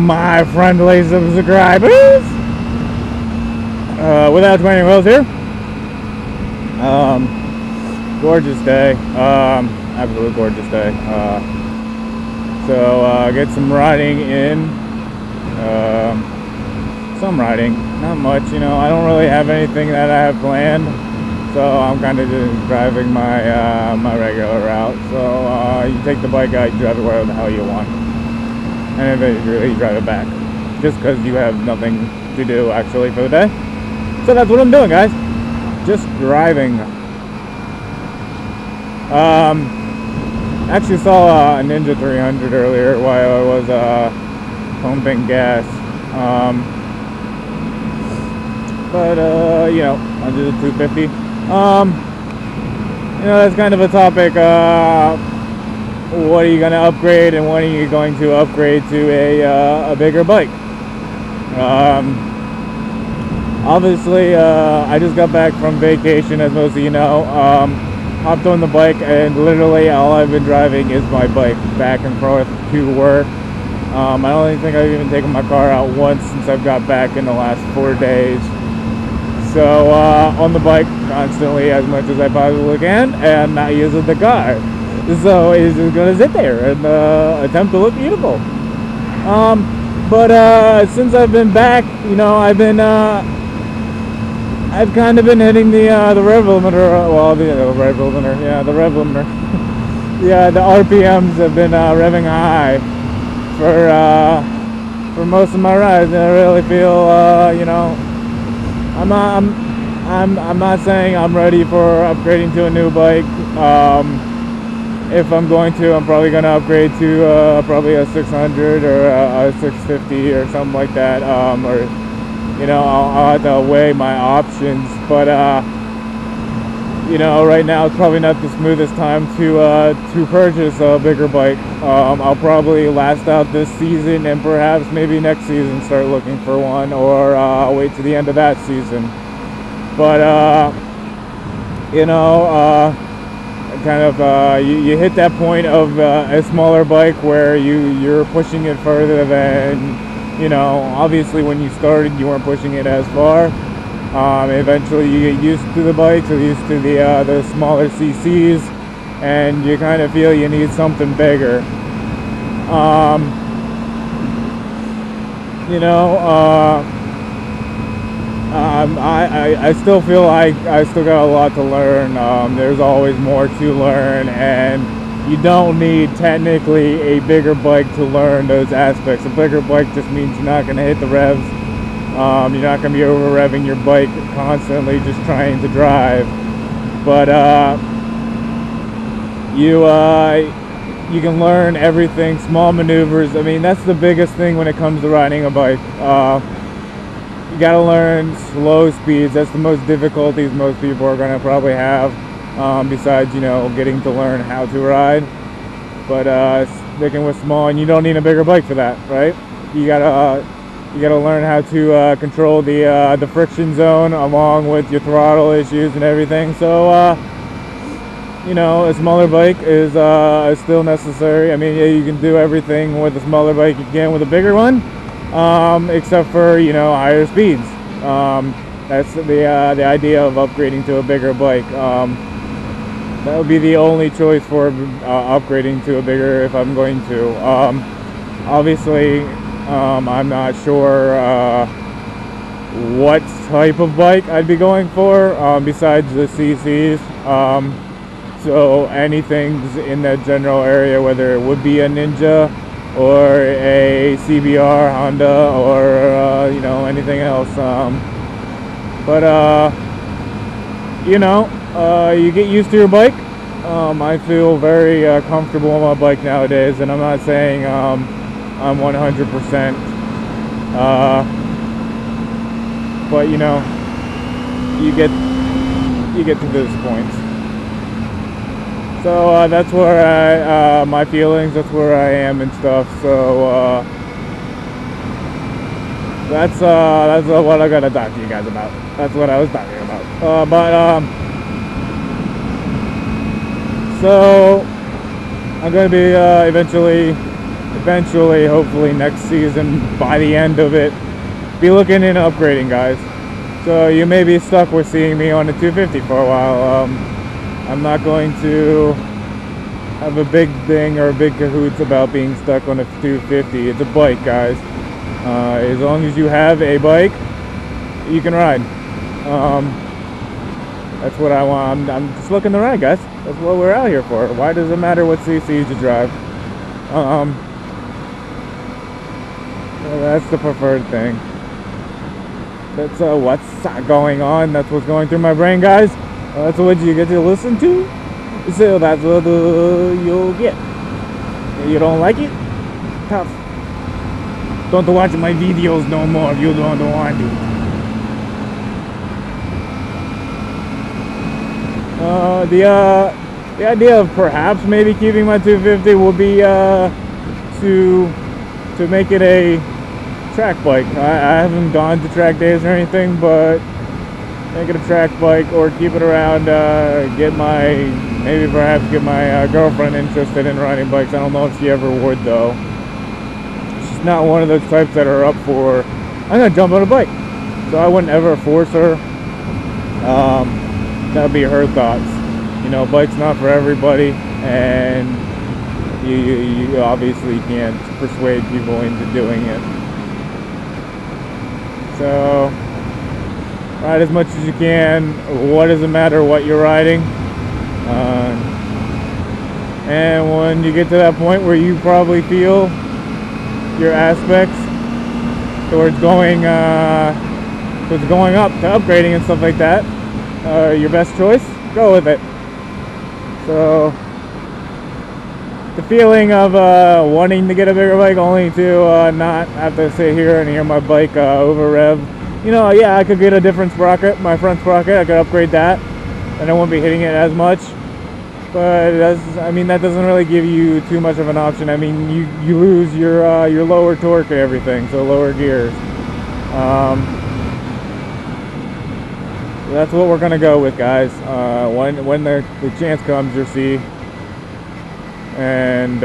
my friendly subscribers. Without spinning wheels here. Gorgeous day. Absolute gorgeous day. So get some riding in. Some riding, not much. You know, I don't really have anything that I have planned. So I'm kind of just driving my my regular route. So you take the bike out, you drive it wherever the hell you want, and eventually you drive it back, just because you have nothing to do actually for the day. So that's what I'm doing, guys. Just driving. Actually saw a Ninja 300 earlier while I was pumping gas. But you know, I'll do the 250. You know, that's kind of a topic. What are you going to upgrade, and when are you going to upgrade to a bigger bike? Obviously, I just got back from vacation, as most of you know. Hopped on the bike, and literally all I've been driving is my bike back and forth to work. I don't think I've even taken my car out once since I've got back in the last 4 days. So on the bike constantly as much as I possibly can, and not using the car. So it's just gonna sit there and attempt to look beautiful. But since I've been back, you know, I've kind of been hitting the rev limiter. Well, the rev limiter, yeah, the rev limiter. Yeah, the RPMs have been revving high for most of my rides, and I really feel, you know, I'm not saying I'm ready for upgrading to a new bike. If I'm going to, I'm probably going to upgrade to probably a 600 or a 650 or something like that. Or, you know, I'll have to weigh my options. But, you know, right now it's probably not the smoothest time to purchase a bigger bike. I'll probably last out this season, and perhaps maybe next season start looking for one, or I'll wait to the end of that season. But you know, kind of you hit that point of a smaller bike where you're pushing it further than, you know, obviously when you started you weren't pushing it as far. Eventually you get used to the bikes, or used to the smaller CCs, and you kind of feel you need something bigger. You know, I still feel like I still got a lot to learn. There's always more to learn, and you don't need technically a bigger bike to learn those aspects. A bigger bike just means you're not going to hit the revs. You're not going to be over revving your bike constantly just trying to drive. But you can learn everything, small maneuvers. I mean, that's the biggest thing when it comes to riding a bike. You gotta learn slow speeds. That's the most difficulties most people are gonna probably have, besides, you know, getting to learn how to ride. But sticking with small, and you don't need a bigger bike for that, right? You gotta learn how to control the friction zone along with your throttle issues and everything. So you know, a smaller bike is still necessary. I mean, yeah, you can do everything with a smaller bike you can with a bigger one. Except for, you know, higher speeds. That's the idea of upgrading to a bigger bike. That would be the only choice for upgrading to a bigger, if I'm going to. Obviously, I'm not sure what type of bike I'd be going for besides the CCs. So anything in that general area, whether it would be a Ninja or a CBR Honda, or you know, anything else. But you know, you get used to your bike. I feel very comfortable on my bike nowadays, and I'm not saying I'm 100%. But you know, you get to this point. So that's where my feelings, that's where I am and stuff. So that's what I gotta talk to you guys about. That's what I was talking about. So I'm gonna be eventually eventually, hopefully next season, by the end of it, be looking into upgrading, guys. So you may be stuck with seeing me on the 250 for a while. I'm not going to have a big thing or a big cahoots about being stuck on a 250. It's a bike, guys. As long as you have a bike, you can ride. That's what I want. I'm just looking to ride, guys. That's what we're out here for. Why does it matter what CCs you drive? That's the preferred thing. That's what's going on. That's what's going through my brain, guys. That's what you get to listen to. So that's what you'll get. You don't like it? Tough. Don't watch my videos no more if you don't want to. The idea of perhaps maybe keeping my 250 would be to make it a track bike. I haven't gone to track days or anything, but make it a track bike or keep it around. Perhaps get my girlfriend interested in riding bikes. I don't know if she ever would though. She's not one of those types that are up for, I'm gonna jump on a bike. So I wouldn't ever force her. That would be her thoughts. You know, bike's not for everybody, and you obviously can't persuade people into doing it. So ride as much as you can. What does it matter what you're riding? And when you get to that point where you probably feel your aspects towards going up to upgrading and stuff like that, your best choice, go with it. So the feeling of wanting to get a bigger bike only to not have to sit here and hear my bike over rev. You know, yeah, I could get a different sprocket, my front sprocket. I could upgrade that, and I won't be hitting it as much. But that doesn't really give you too much of an option. I mean, you lose your lower torque and everything, so lower gears. That's what we're gonna go with, guys. When the chance comes, you'll see. And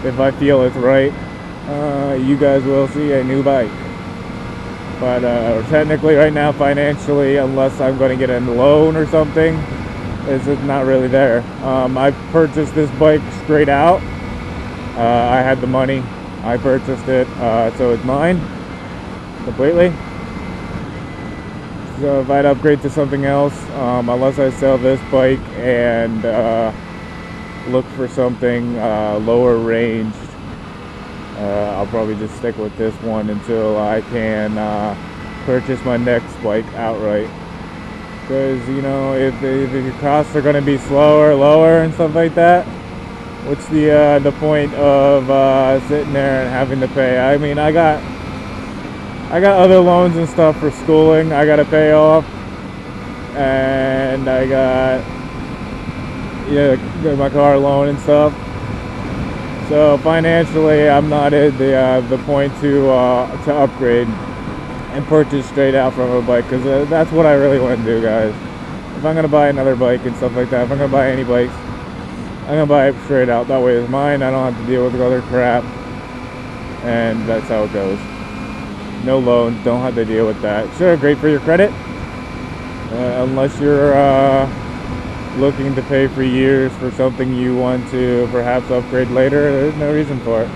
if I feel it's right, you guys will see a new bike. But technically right now, financially, unless I'm going to get a loan or something, it's not really there. I purchased this bike straight out. I had the money. I purchased it, so it's mine completely. So if I'd upgrade to something else, unless I sell this bike and look for something lower ranged, I'll probably just stick with this one until I can purchase my next bike outright. Because, you know, if your costs are going to be lower and stuff like that, what's the point of sitting there and having to pay? I mean, I got other loans and stuff for schooling I got to pay off, and I got my car loan and stuff. So financially, I'm not at the point to upgrade and purchase straight out from a bike, because that's what I really want to do, guys. If I'm gonna buy another bike and stuff like that, if I'm gonna buy any bikes, I'm gonna buy it straight out. That way it's mine. I don't have to deal with other crap, and that's how it goes. No loans, don't have to deal with that. Sure, great for your credit, unless you're looking to pay for years for something you want to perhaps upgrade later. There's no reason for it.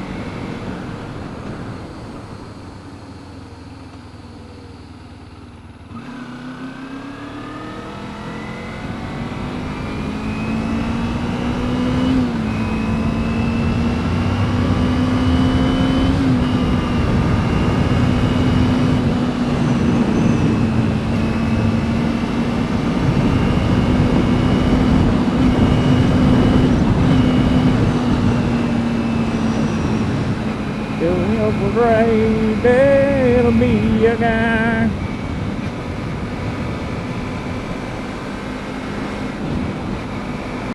It'll be a guy.